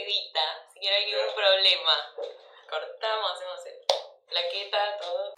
edita, así que no hay ningún problema. Cortamos, hacemos plaqueta, todo.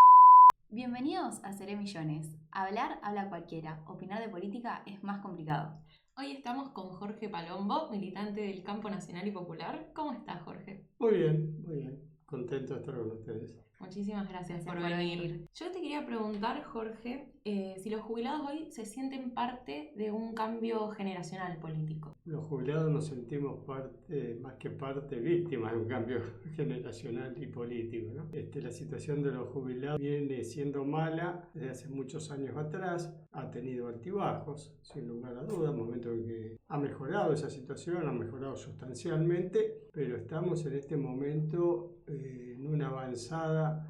Bienvenidos a Seré Millones. Habla cualquiera. Opinar de política es más complicado. Hoy estamos con Jorge Palombo, militante del Campo Nacional y Popular. ¿Cómo estás, Jorge? Muy bien, muy bien. Contento de estar con ustedes. Muchísimas gracias por venir. venir. Yo te quería preguntar, Jorge, si los jubilados hoy se sienten parte de un cambio generacional político. Los jubilados nos sentimos parte, más que parte, víctimas de un cambio generacional y político, ¿no? La situación de los jubilados viene siendo mala desde hace muchos años atrás, ha tenido altibajos, sin lugar a dudas, momentos en que ha mejorado esa situación, ha mejorado sustancialmente, pero estamos en este momento en una avanzada,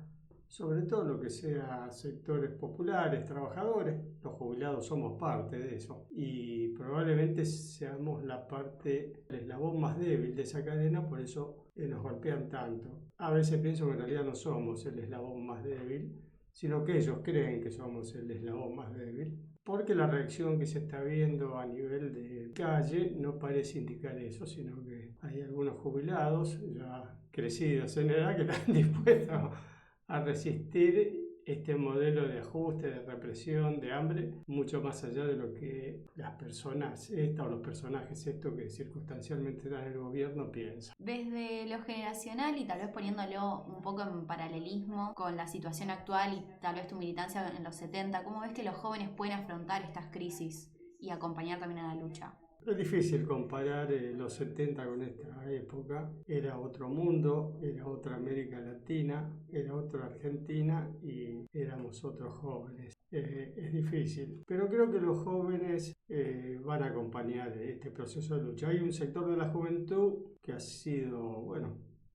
sobre todo lo que sea sectores populares, trabajadores. Los jubilados somos parte de eso y probablemente seamos la parte, el eslabón más débil de esa cadena, por eso nos golpean tanto. A veces pienso que en realidad no somos el eslabón más débil, sino que ellos creen que somos el eslabón más débil, porque la reacción que se está viendo a nivel de calle no parece indicar eso, sino que hay algunos jubilados ya crecidos en edad que están dispuestos a resistir este modelo de ajuste, de represión, de hambre, mucho más allá de lo que las personas o los personajes que circunstancialmente están en el gobierno piensan. Desde lo generacional y tal vez poniéndolo un poco en paralelismo con la situación actual y tal vez tu militancia en los 70, ¿cómo ves que los jóvenes pueden afrontar estas crisis y acompañar también a la lucha? Es difícil comparar los 70 con esta época. Era otro mundo, era otra América Latina, era otra Argentina y éramos otros jóvenes. Es difícil, pero creo que los jóvenes van a acompañar este proceso de lucha. Hay un sector de la juventud que ha sido,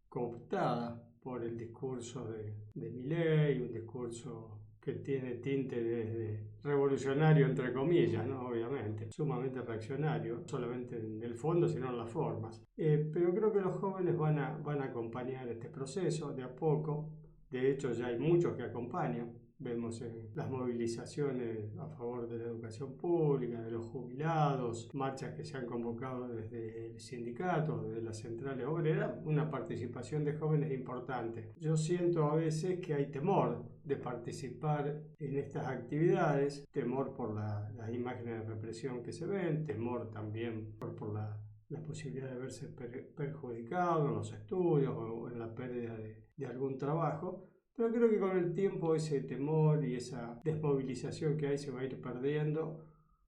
cooptada por el discurso de Milei, un discurso que tiene tinte de revolucionario, entre comillas, ¿no? Obviamente, sumamente reaccionario, no solamente en el fondo, sino en las formas. Pero creo que los jóvenes van a acompañar este proceso de a poco. De hecho, ya hay muchos que acompañan. Vemos las movilizaciones a favor de la educación pública, de los jubilados, marchas que se han convocado desde el sindicato, desde las centrales obreras, una participación de jóvenes importante. Yo siento a veces que hay temor de participar en estas actividades, temor por las imágenes de represión que se ven, temor también por la posibilidad de verse perjudicado en los estudios o en la pérdida de algún trabajo. Pero creo que con el tiempo ese temor y esa desmovilización que hay se va a ir perdiendo,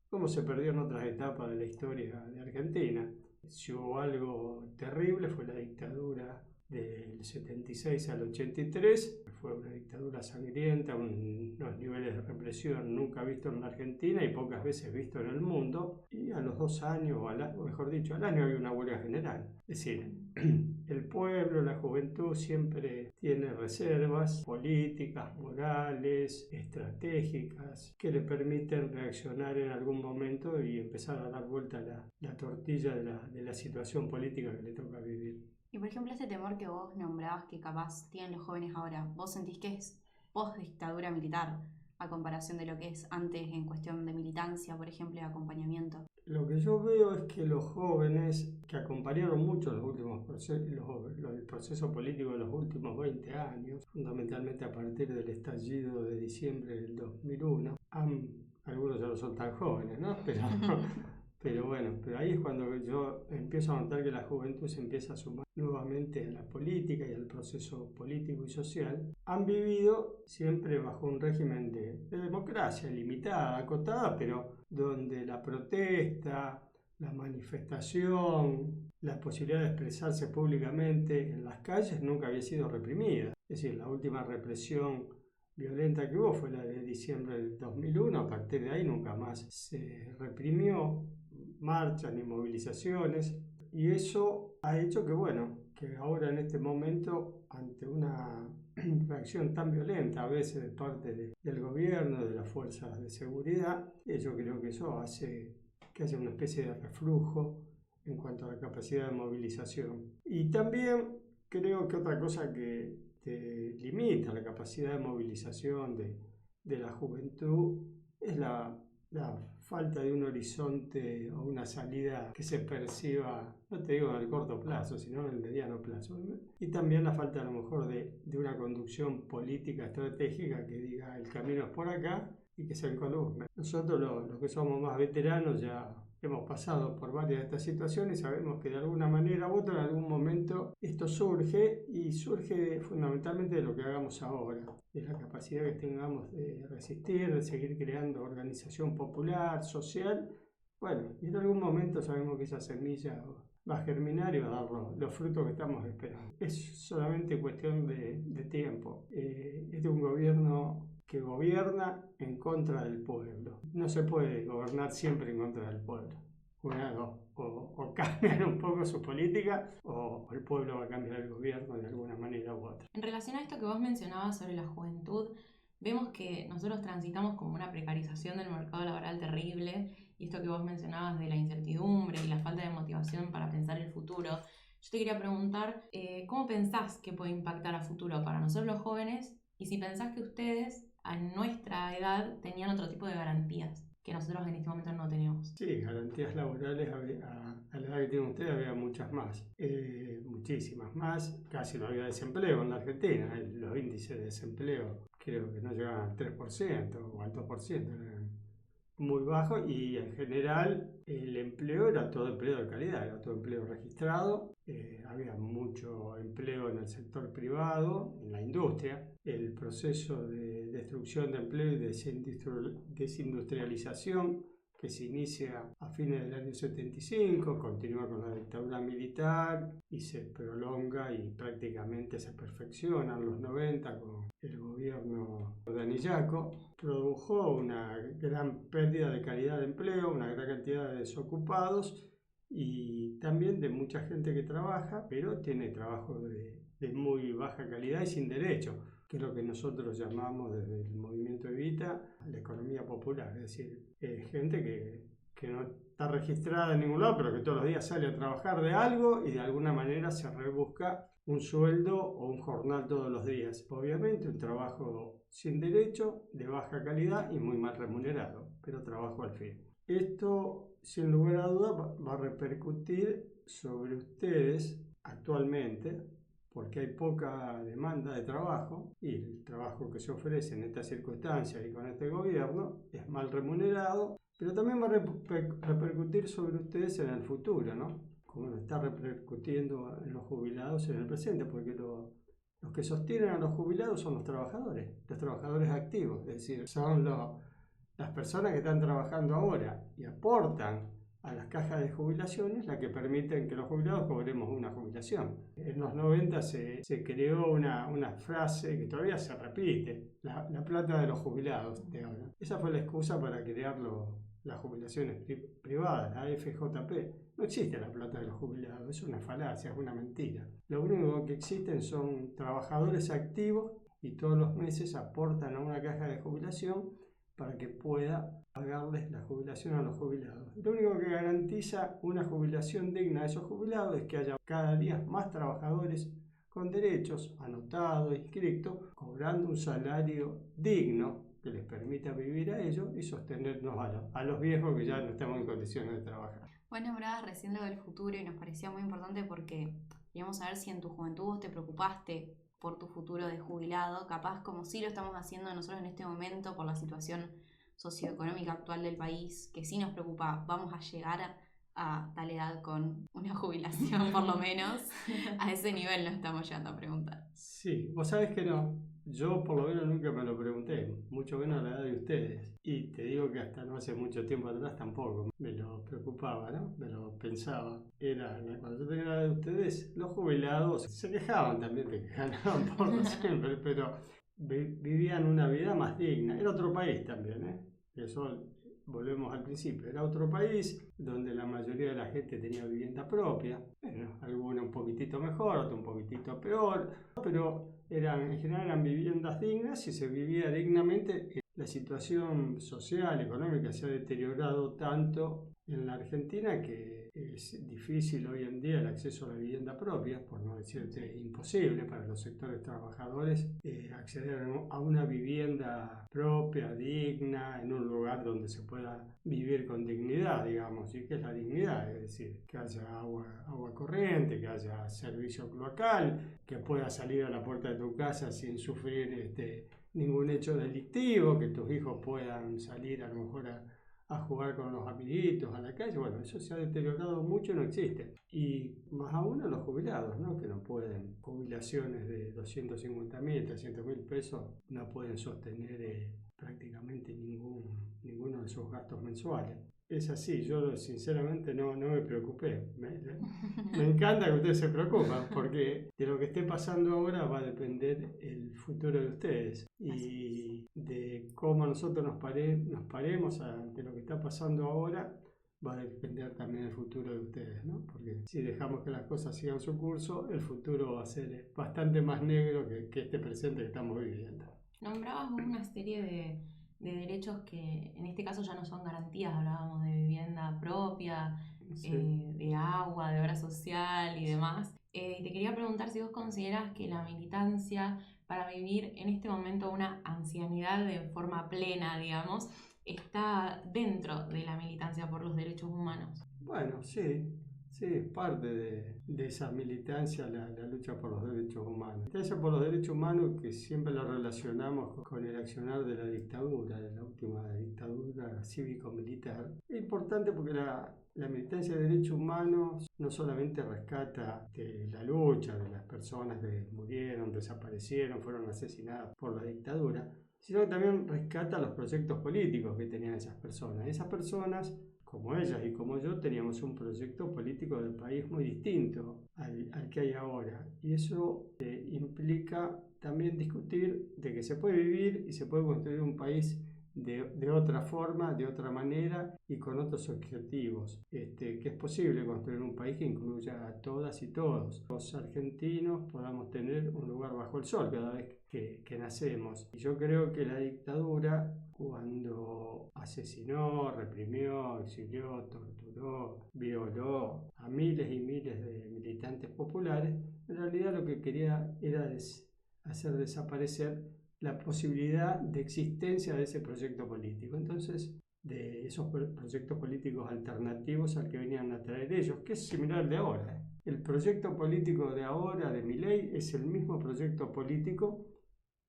como se perdió en otras etapas de la historia de Argentina. Si hubo algo terrible fue la dictadura del 76 al 83, fue una dictadura sangrienta, unos niveles de represión nunca vistos en la Argentina y pocas veces vistos en el mundo, y a los 2 años, o mejor dicho, al año había una huelga general. Es decir, el pueblo, la juventud siempre tiene reservas políticas, morales, estratégicas, que le permiten reaccionar en algún momento y empezar a dar vuelta la tortilla de la situación política que le toca vivir. Y por ejemplo, ese temor que vos nombrabas que capaz tienen los jóvenes ahora, ¿vos sentís que es post-dictadura militar a comparación de lo que es antes en cuestión de militancia, por ejemplo, y acompañamiento? Lo que yo veo es que los jóvenes que acompañaron mucho los últimos el proceso político de los últimos 20 años, fundamentalmente a partir del estallido de diciembre del 2001, algunos ya no son tan jóvenes, ¿no? Pero ahí es cuando yo empiezo a notar que la juventud se empieza a sumar nuevamente a la política y al proceso político y social. Han vivido siempre bajo un régimen de democracia limitada, acotada, pero donde la protesta, la manifestación, la posibilidad de expresarse públicamente en las calles nunca había sido reprimida. Es decir, la última represión violenta que hubo fue la de diciembre del 2001, a partir de ahí nunca más se reprimió marchas ni movilizaciones, y eso ha hecho que ahora en este momento, ante una reacción tan violenta a veces de parte del gobierno, de las fuerzas de seguridad, yo creo que eso hace que haya una especie de reflujo en cuanto a la capacidad de movilización. Y también creo que otra cosa que limita la capacidad de movilización de la juventud es la falta de un horizonte o una salida que se perciba, no te digo en el corto plazo, sino en el mediano plazo. Y también la falta a lo mejor de una conducción política estratégica que diga el camino es por acá y que se encolumne. Nosotros los que somos más veteranos ya hemos pasado por varias de estas situaciones y sabemos que de alguna manera u otra en algún momento esto surge y surge fundamentalmente de lo que hagamos ahora, de la capacidad que tengamos de resistir, de seguir creando organización popular, social. Bueno, y en algún momento sabemos que esa semilla va a germinar y va a dar los frutos que estamos esperando. Es solamente cuestión de tiempo. Es de un gobierno que gobierna en contra del pueblo. No se puede gobernar siempre en contra del pueblo. Una, o cambian un poco su política o el pueblo va a cambiar el gobierno de alguna manera u otra. En relación a esto que vos mencionabas sobre la juventud, vemos que nosotros transitamos como una precarización del mercado laboral terrible, y esto que vos mencionabas de la incertidumbre y la falta de motivación para pensar el futuro. Yo te quería preguntar, ¿cómo pensás que puede impactar a futuro para nosotros los jóvenes? Y si pensás que ustedes, a nuestra edad, tenían otro tipo de garantías que nosotros en este momento no tenemos. Sí, garantías laborales a la edad que tienen ustedes había muchas más, muchísimas más, casi no había desempleo en la Argentina, los índices de desempleo creo que no llegaban al 3% o al 2%, eran muy bajos y en general el empleo era todo empleo de calidad, era todo empleo registrado, había mucho empleo en el sector privado, en la industria. El proceso de destrucción de empleo y desindustrialización que se inicia a fines del año 75, continúa con la dictadura militar y se prolonga y prácticamente se perfecciona en los 90 con el gobierno de Anillaco, produjo una gran pérdida de calidad de empleo, una gran cantidad de desocupados y también de mucha gente que trabaja, pero tiene trabajo de muy baja calidad y sin derecho, que es lo que nosotros llamamos desde el movimiento Evita la economía popular, es decir, gente que no está registrada en ningún lado, pero que todos los días sale a trabajar de algo y de alguna manera se rebusca un sueldo o un jornal todos los días. Obviamente un trabajo sin derecho, de baja calidad y muy mal remunerado, pero trabajo al fin. Esto, sin lugar a dudas, va a repercutir sobre ustedes actualmente, porque hay poca demanda de trabajo y el trabajo que se ofrece en estas circunstancias y con este gobierno es mal remunerado, pero también va a repercutir sobre ustedes en el futuro, ¿no? Como nos está repercutiendo en los jubilados en el presente, porque los que sostienen a los jubilados son los trabajadores activos, es decir, son las personas que están trabajando ahora y aportan a las cajas de jubilaciones, la que permiten que los jubilados cobremos una jubilación. En los 90 se creó una frase que todavía se repite, la plata de los jubilados, te hablan. Esa fue la excusa para crear las jubilaciones privadas, la AFJP. No existe la plata de los jubilados, es una falacia, es una mentira. Lo único que existen son trabajadores activos y todos los meses aportan a una caja de jubilación para que pueda pagarles la jubilación a los jubilados. Lo único que garantiza una jubilación digna a esos jubilados es que haya cada día más trabajadores con derechos, anotados, inscritos, cobrando un salario digno que les permita vivir a ellos y sostenernos a los viejos que ya no estamos en condiciones de trabajar. Bueno, hablabas recién lo del futuro y nos parecía muy importante porque queríamos saber si en tu juventud vos te preocupaste por tu futuro de jubilado, capaz como sí lo estamos haciendo nosotros en este momento por la situación socioeconómica actual del país, que sí nos preocupa, vamos a llegar a tal edad con una jubilación por lo menos. A ese nivel nos estamos llegando a preguntar. Sí, vos sabés que no. Yo por lo menos nunca me lo pregunté, mucho menos a la edad de ustedes. Y te digo que hasta no hace mucho tiempo atrás tampoco me lo preocupaba, ¿no? Me lo pensaba. Cuando yo tenía la edad de ustedes, los jubilados se quejaban también de que ganaban poco siempre, pero vivían una vida más digna. Era otro país también, ¿eh? Eso volvemos al principio. Era otro país donde la mayoría de la gente tenía vivienda propia. Bueno, algunos un poquitito mejor, otros un poquitito peor, pero en general eran viviendas dignas y se vivía dignamente. La situación social, económica se ha deteriorado tanto en la Argentina que es difícil hoy en día el acceso a la vivienda propia, por no decirte imposible para los sectores trabajadores acceder a una vivienda propia, digna, en un lugar donde se pueda vivir con dignidad, digamos. ¿Y qué es la dignidad? Es decir, que haya agua corriente, que haya servicio cloacal, que puedas salir a la puerta de tu casa sin sufrir ningún hecho delictivo, que tus hijos puedan salir a lo mejor a jugar con los amiguitos a la calle. Bueno, eso se ha deteriorado mucho y no existe. Y más aún a los jubilados, ¿no? Que no pueden, jubilaciones de 250.000, 300.000 pesos, no pueden sostener prácticamente ninguno de sus gastos mensuales. Es así, yo sinceramente no me preocupé. Me encanta que ustedes se preocupan, porque de lo que esté pasando ahora va a depender el futuro de ustedes y de cómo nosotros nos paremos ante lo que está pasando ahora. Va a depender también el futuro de ustedes, ¿no? Porque si dejamos que las cosas sigan su curso, el futuro va a ser bastante más negro que este presente que estamos viviendo. Nombrabas una serie de derechos que en este caso ya no son garantías. Hablábamos de vivienda propia, Sí. de agua, de obra social y demás. Y te quería preguntar si vos consideras que la militancia para vivir en este momento una ancianidad de forma plena, digamos, está dentro de la militancia por los derechos humanos. Bueno, sí, es parte de esa militancia, la lucha por los derechos humanos. La militancia por los derechos humanos que siempre la relacionamos con el accionar de la dictadura, de la última dictadura cívico-militar. Es importante porque la militancia de derechos humanos no solamente rescata la lucha de las personas que murieron, desaparecieron, fueron asesinadas por la dictadura, sino que también rescata los proyectos políticos que tenían esas personas. Esas personas, como ellas y como yo, teníamos un proyecto político del país muy distinto al que hay ahora. Y eso implica también discutir de que se puede vivir y se puede construir un país de otra forma, de otra manera y con otros objetivos. Que es posible construir un país que incluya a todas y todos. Los argentinos podamos tener un lugar bajo el sol cada vez que nacemos. Y yo creo que la dictadura, cuando asesinó, reprimió, exilió, torturó, violó a miles y miles de militantes populares, en realidad lo que quería era hacer desaparecer la posibilidad de existencia de ese proyecto político. Entonces, de esos proyectos políticos alternativos al que venían a traer ellos, que es similar al de ahora. El proyecto político de ahora, de Milei, es el mismo proyecto político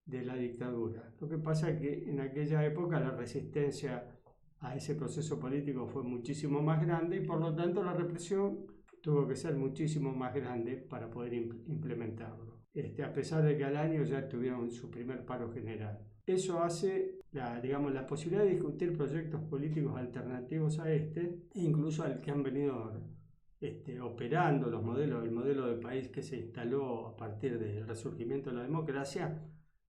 de la dictadura. Lo que pasa es que en aquella época la resistencia a ese proceso político fue muchísimo más grande y por lo tanto la represión tuvo que ser muchísimo más grande para poder implementarlo. A pesar de que al año ya tuvieron su primer paro general. Eso hace la posibilidad de discutir proyectos políticos alternativos a e incluso al que han venido operando el modelo de país que se instaló a partir del resurgimiento de la democracia.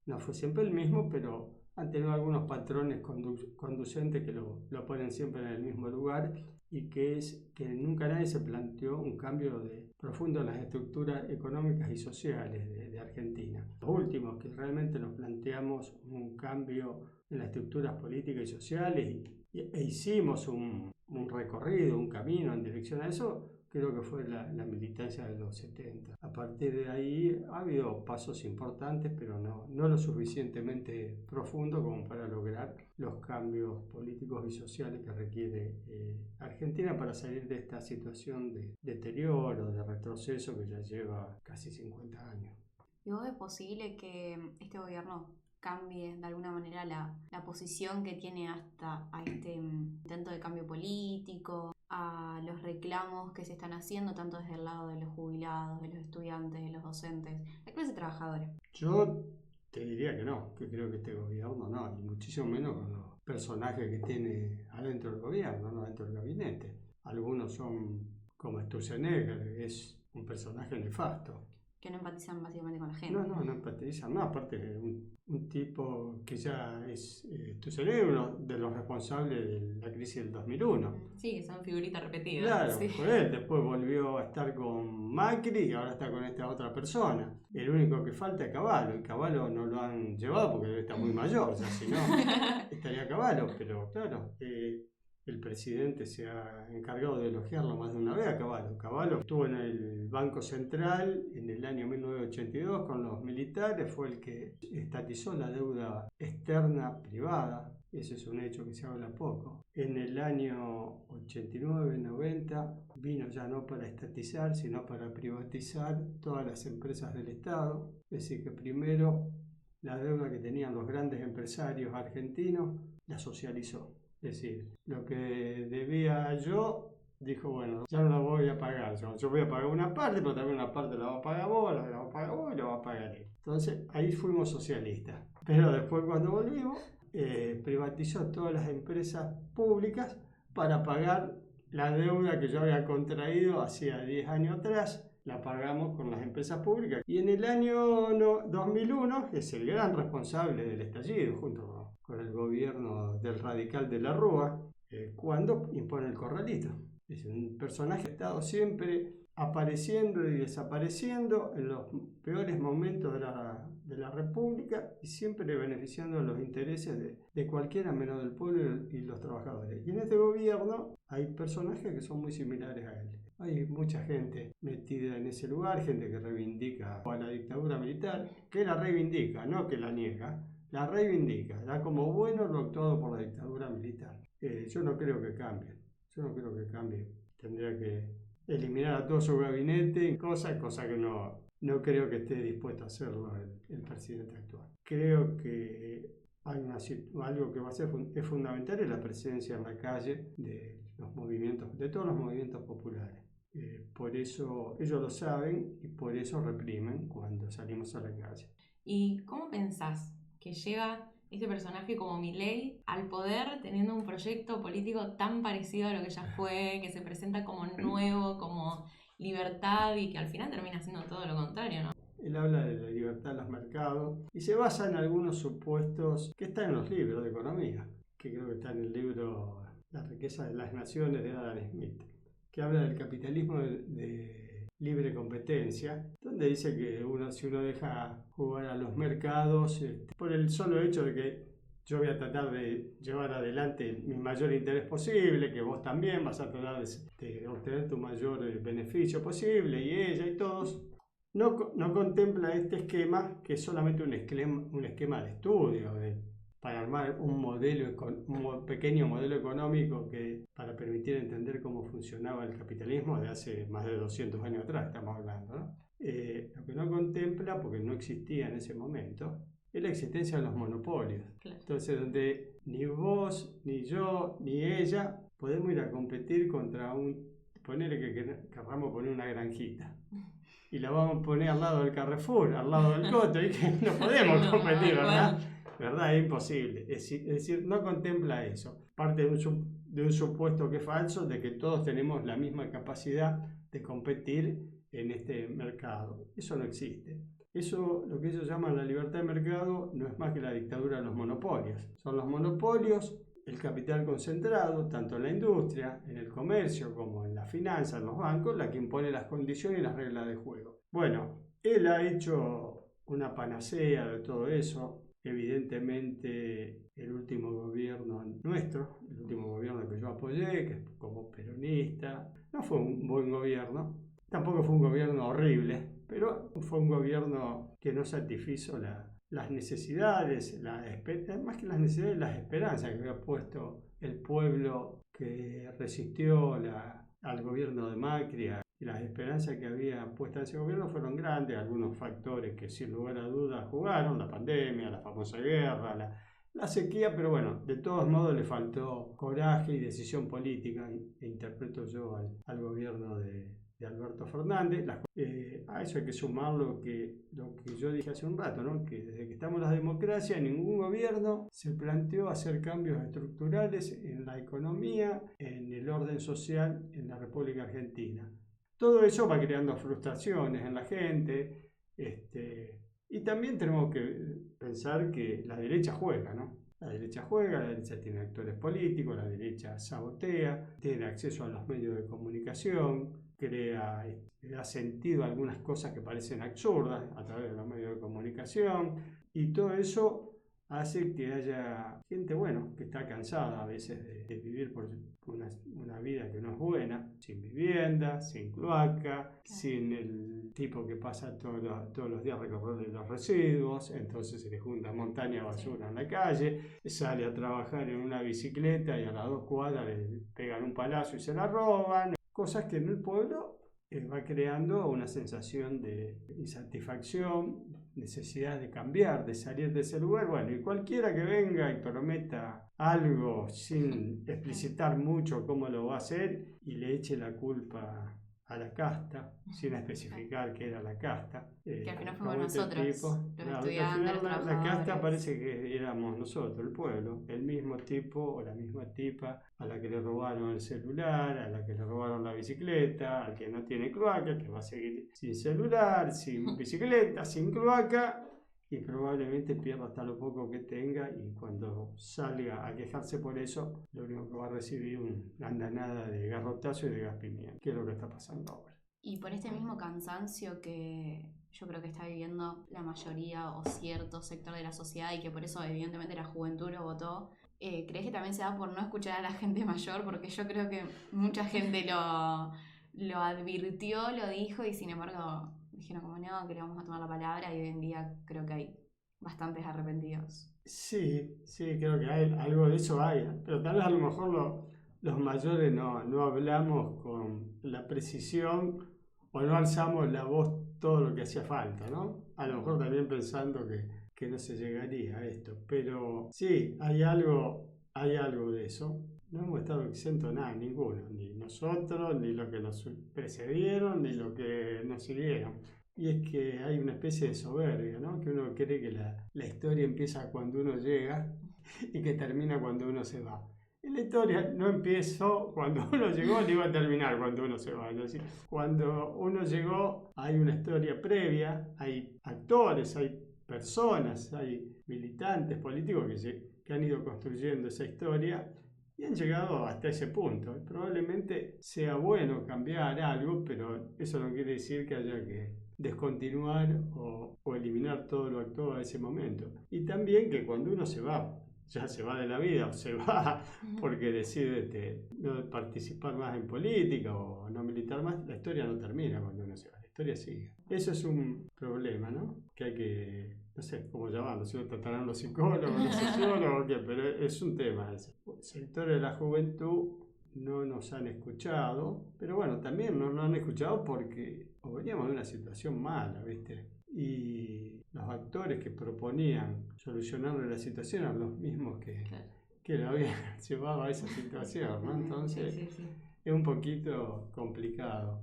No fue siempre el mismo, pero han tenido algunos patrones conducentes que lo ponen siempre en el mismo lugar y que es que nunca nadie se planteó un cambio profundo en las estructuras económicas y sociales de Argentina. Los últimos que realmente nos planteamos un cambio en las estructuras políticas y sociales e hicimos un recorrido, un camino en dirección a eso, creo que fue la militancia de los 70. A partir de ahí ha habido pasos importantes, pero no lo suficientemente profundos como para lograr los cambios políticos y sociales que requiere Argentina para salir de esta situación de deterioro, de retroceso que ya lleva casi 50 años. ¿Y vos ves posible que este gobierno cambie de alguna manera la posición que tiene hasta a este intento de cambio político, a los reclamos que se están haciendo tanto desde el lado de los jubilados, de los estudiantes, de los docentes, la clase trabajadora? Yo te diría que no, que creo que este gobierno no, y muchísimo menos con los personajes que tiene adentro del gobierno, no adentro del gabinete. Algunos son como Sturzenegger, que es un personaje nefasto. Que no empatizan básicamente con la gente. No empatizan, no, aparte de un tipo que ya es Sturzenegger, uno de los responsables de la crisis del 2001. Sí, son figuritas repetidas. Claro, sí. fue él, después volvió a estar con Macri y ahora está con esta otra persona. El único que falta es Cavallo, y Cavallo no lo han llevado porque debe estar muy mayor, ya si no estaría Cavallo, pero claro, es el presidente se ha encargado de elogiarlo más de una vez a Cavallo. Cavallo estuvo en el Banco Central en el año 1982 con los militares, fue el que estatizó la deuda externa privada. Ese es un hecho que se habla poco. En el año 89-90 vino ya no para estatizar, sino para privatizar todas las empresas del Estado. Es decir, que primero la deuda que tenían los grandes empresarios argentinos la socializó. Es decir, lo que debía yo, dijo, bueno, ya no la voy a pagar. Yo voy a pagar una parte, pero también una parte la va a pagar vos, la va a pagar vos y la va a pagar él. Entonces, ahí fuimos socialistas. Pero después, cuando volvimos, privatizó todas las empresas públicas para pagar la deuda que yo había contraído hacía 10 años atrás. La pagamos con las empresas públicas. Y en el año 2001, que es el gran responsable del estallido, junto con el gobierno del radical de la Rúa, cuando impone el corralito. Es un personaje que ha estado siempre apareciendo y desapareciendo en los peores momentos de la República y siempre beneficiando los intereses de cualquiera menos del pueblo y los trabajadores. Y en este gobierno hay personajes que son muy similares a él. Hay mucha gente metida en ese lugar, gente que reivindica a la dictadura militar, que la reivindica, no que la niega, la reivindica, da como bueno lo actuado por la dictadura militar. Yo no creo que cambie, tendría que eliminar a todo su gabinete, cosa que no creo que esté dispuesto a hacerlo el presidente actual. Creo que hay algo que va a ser es fundamental, es la presencia en la calle de todos los movimientos populares. Por eso ellos lo saben y por eso reprimen cuando salimos a la calle. ¿Y cómo pensás que llega este personaje como Milei al poder teniendo un proyecto político tan parecido a lo que ya fue, que se presenta como nuevo, como libertad y que al final termina siendo todo lo contrario, ¿no? Él habla de la libertad en los mercados y se basa en algunos supuestos que están en los libros de economía, que creo que está en el libro La riqueza de las naciones de Adam Smith, que habla del capitalismo de libre competencia, donde dice que si uno deja jugar a los mercados, por el solo hecho de que yo voy a tratar de llevar adelante mi mayor interés posible, que vos también vas a tratar de obtener tu mayor beneficio posible, y ella y todos, no contempla este esquema, que es solamente un esquema de estudio, para armar un pequeño modelo económico para permitir entender cómo funcionaba el capitalismo de hace más de 200 años atrás, estamos hablando, ¿no? Lo que no contempla, porque no existía en ese momento, es la existencia de los monopolios. Claro. Entonces, donde ni vos, ni yo, ni ella podemos ir a competir contra ponele que querramos poner una granjita. Y la vamos a poner al lado del Carrefour, al lado del Coto, y que no podemos competir, ¿verdad? ¿Verdad? Es imposible. Es decir, no contempla eso. Parte de un supuesto que es falso, de que todos tenemos la misma capacidad de competir en este mercado. Eso no existe. Eso, lo que ellos llaman la libertad de mercado, no es más que la dictadura de los monopolios. Son los monopolios, el capital concentrado, tanto en la industria, en el comercio, como en la finanza, en los bancos, la que impone las condiciones y las reglas de juego. Bueno, él ha hecho una panacea de todo eso. Evidentemente, el último gobierno nuestro, el último gobierno que yo apoyé, que como peronista, no fue un buen gobierno, tampoco fue un gobierno horrible, pero fue un gobierno que no satisfizo las necesidades, más que las necesidades, las esperanzas que había puesto el pueblo que resistió al gobierno de Macri. Y las esperanzas que había puesto en ese gobierno fueron grandes, algunos factores que sin lugar a dudas jugaron, la pandemia, la famosa guerra, la sequía, pero bueno, de todos modos le faltó coraje y decisión política, interpreto yo al gobierno de Alberto Fernández. A eso hay que sumar lo que yo dije hace un rato, ¿no? Que desde que estamos en la democracia, ningún gobierno se planteó hacer cambios estructurales en la economía, en el orden social en la República Argentina. Todo eso va creando frustraciones en la gente, y también tenemos que pensar que la derecha juega, ¿no? La derecha tiene actores políticos, la derecha sabotea, tiene acceso a los medios de comunicación, da sentido a algunas cosas que parecen absurdas a través de los medios de comunicación, y todo eso hace que haya gente, bueno, que está cansada a veces de vivir por una vida que no es buena, sin vivienda, sin cloaca, sin el tipo que pasa todos los días recorriendo los residuos, entonces se le junta montaña de basura en la calle, sale a trabajar en una bicicleta y a las 2 cuadras le pegan un palazo y se la roban, cosas que en el pueblo va creando una sensación de insatisfacción, necesidad de cambiar, de salir de ese lugar. Bueno, y cualquiera que venga y prometa algo sin explicitar mucho cómo lo va a hacer y le eche la culpa a la casta, sin especificar qué era la casta. Que al final como fuimos este nosotros, tipo. los Claro, estudiantes, al final los la casta trabajadores. parece que éramos nosotros, el pueblo, el mismo tipo o la misma tipa a la que le robaron el celular, a la que le robaron la bicicleta, al que no tiene cloaca, que va a seguir sin celular, sin bicicleta, sin cloaca, y probablemente pierda hasta lo poco que tenga, y cuando salga a quejarse por eso, lo único que va a recibir es una andanada de garrotazo y de gas pimienta, que es lo que está pasando ahora. Y por este mismo cansancio que yo creo que está viviendo la mayoría o cierto sector de la sociedad y que por eso evidentemente la juventud lo votó, ¿crees que también se da por no escuchar a la gente mayor? Porque yo creo que mucha gente lo advirtió, lo dijo y sin embargo dijeron como no, que le vamos a tomar la palabra, y hoy en día creo que hay bastantes arrepentidos. Sí, creo que hay, algo de eso hay, pero tal vez a lo mejor los mayores no hablamos con la precisión o no alzamos la voz todo lo que hacía falta, ¿no? A lo mejor también pensando que no se llegaría a esto, pero sí, hay algo de eso. No hemos estado exentos nada, ninguno, ni nosotros, ni los que nos precedieron, ni los que nos siguieron. Y es que hay una especie de soberbia, ¿no? Que uno cree que la historia empieza cuando uno llega y que termina cuando uno se va. Y la historia no empezó cuando uno llegó ni va a terminar cuando uno se va. Es decir, cuando uno llegó hay una historia previa, hay actores, hay personas, hay militantes políticos que han ido construyendo esa historia y han llegado hasta ese punto. Probablemente sea bueno cambiar algo, pero eso no quiere decir que haya que descontinuar o eliminar todo lo actuado a ese momento. Y también que cuando uno se va, ya se va de la vida o se va porque decide no participar más en política o no militar más, la historia no termina cuando uno se va, la historia sigue. Eso es un problema, ¿no? Que hay que, no sé cómo llamarlo, si lo tratarán los psicólogos, los sociólogos, ¿qué? Pero es un tema ese. Sectores de la juventud no nos han escuchado, pero bueno, también no nos han escuchado porque veníamos de una situación mala, ¿viste? Y los actores que proponían solucionarle la situación eran los mismos que lo habían llevado a esa situación, ¿no? Entonces Sí. es un poquito complicado.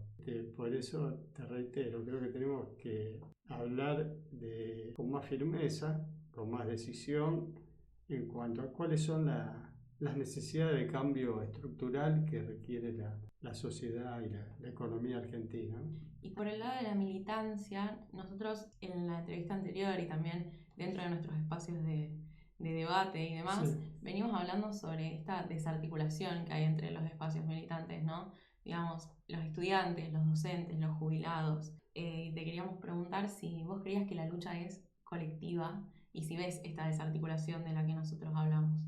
Por eso te reitero, creo que tenemos que hablar con más firmeza, con más decisión en cuanto a cuáles son las necesidades de cambio estructural que requiere la sociedad y la economía argentina. Y por el lado de la militancia, nosotros en la entrevista anterior y también dentro de nuestros espacios de debate y demás, Sí. venimos hablando sobre esta desarticulación que hay entre los espacios militantes, ¿no? Digamos, los estudiantes, los docentes, los jubilados. Y te queríamos preguntar si vos creías que la lucha es colectiva y si ves esta desarticulación de la que nosotros hablamos.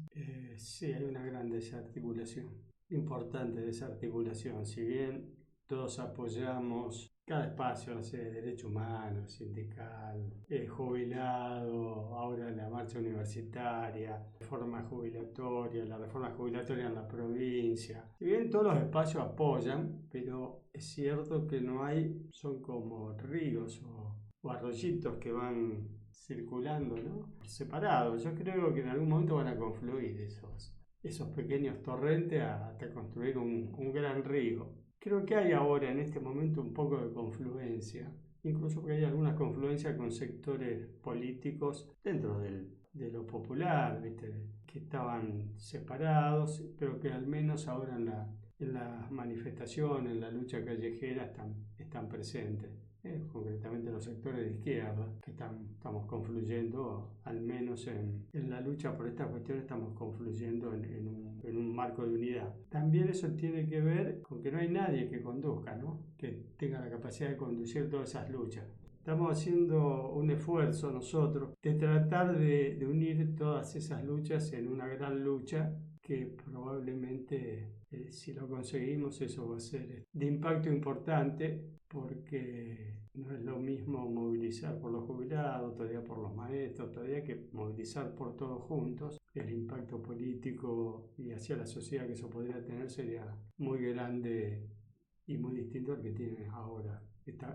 Sí, hay una gran desarticulación, importante desarticulación. Si bien todos apoyamos cada espacio, no sé, derecho humano, sindical, jubilado, ahora la marcha universitaria, reforma jubilatoria, la reforma jubilatoria en la provincia. Si bien todos los espacios apoyan, pero es cierto que no hay, son como ríos o arroyitos que van circulando, ¿no? Separados. Yo creo que en algún momento van a confluir esos pequeños torrentes hasta construir un gran río. Creo que hay ahora en este momento un poco de confluencia, incluso que hay algunas confluencias con sectores políticos dentro de lo popular, ¿viste? Que estaban separados, pero que al menos ahora en las manifestaciones, en la lucha callejera están presentes. Concretamente los sectores de izquierda, que estamos confluyendo, al menos en la lucha por estas cuestiones, estamos confluyendo en un marco de unidad. También eso tiene que ver con que no hay nadie que conduzca, ¿no? Que tenga la capacidad de conducir todas esas luchas. estamos haciendo un esfuerzo nosotros de tratar de unir todas esas luchas en una gran lucha que probablemente, si lo conseguimos, eso va a ser de impacto importante, porque no es lo mismo movilizar por los jubilados, todavía por los maestros, todavía que movilizar por todos juntos. El impacto político y hacia la sociedad que eso podría tener sería muy grande y muy distinto al que tiene ahora.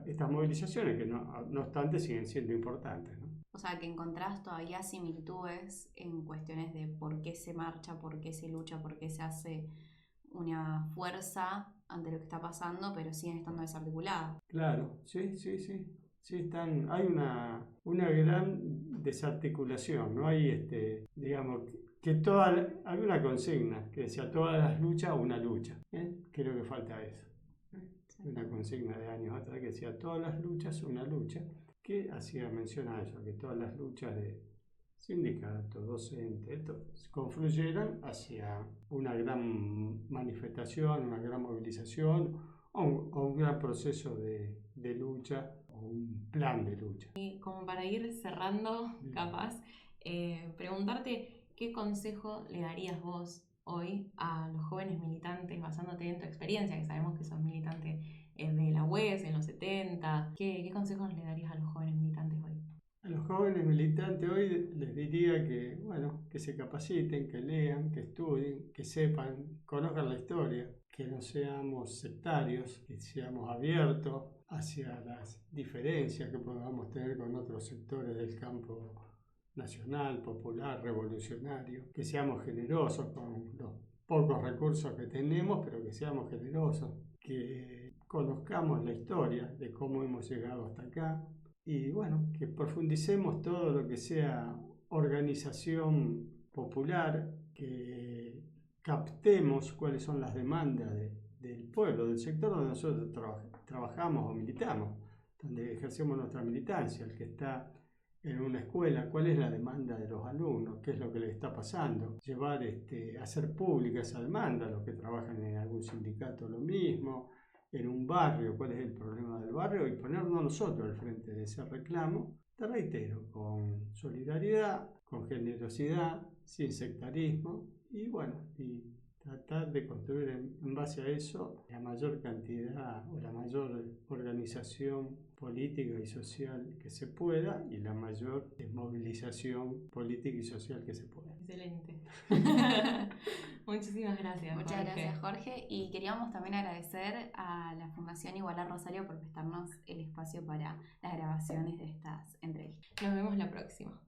Estas movilizaciones que no obstante siguen siendo importantes, ¿no? O sea, que encontrás todavía similitudes en cuestiones de por qué se marcha, por qué se lucha, por qué se hace una fuerza ante lo que está pasando, pero siguen estando desarticuladas. Claro, sí. Sí, hay una gran desarticulación, ¿no? Hay, digamos, hay una consigna que decía todas las luchas, una lucha, ¿eh? Creo que falta eso. Una consigna de años atrás que decía todas las luchas, una lucha, que hacía mención a eso, que todas las luchas de sindicatos, docentes, esto, confluyeran hacia una gran manifestación, una gran movilización o un gran proceso de lucha o un plan de lucha. Y como para ir cerrando, capaz, preguntarte qué consejo le darías vos hoy a los jóvenes militantes, basándote en tu experiencia, que sabemos que sos militante de la UES en los 70. ¿Qué consejos le darías a los jóvenes militantes hoy? A los jóvenes militantes hoy les diría que, bueno, que se capaciten, que lean, que estudien, que sepan, conozcan la historia, que no seamos sectarios, que seamos abiertos hacia las diferencias que podamos tener con otros sectores del campo nacional, popular, revolucionario, que seamos generosos con los pocos recursos que tenemos, pero que seamos generosos, que conozcamos la historia de cómo hemos llegado hasta acá y bueno, que profundicemos todo lo que sea organización popular, que captemos cuáles son las demandas del pueblo, del sector donde nosotros trabajamos o militamos, donde ejercemos nuestra militancia, el que está en una escuela, cuál es la demanda de los alumnos, qué es lo que les está pasando, hacer pública esa demanda, los que trabajan en algún sindicato lo mismo, en un barrio, cuál es el problema del barrio y ponernos nosotros al frente de ese reclamo, te reitero, con solidaridad, con generosidad, sin sectarismo y bueno, y tratar de construir en base a eso la mayor cantidad o la mayor organización política y social que se pueda y la mayor movilización política y social que se pueda. Excelente. Muchísimas gracias. Muchas Jorge. gracias, Jorge. Y queríamos también agradecer a la Fundación Igualdad Rosario por prestarnos el espacio para las grabaciones de estas entrevistas. Nos vemos la próxima.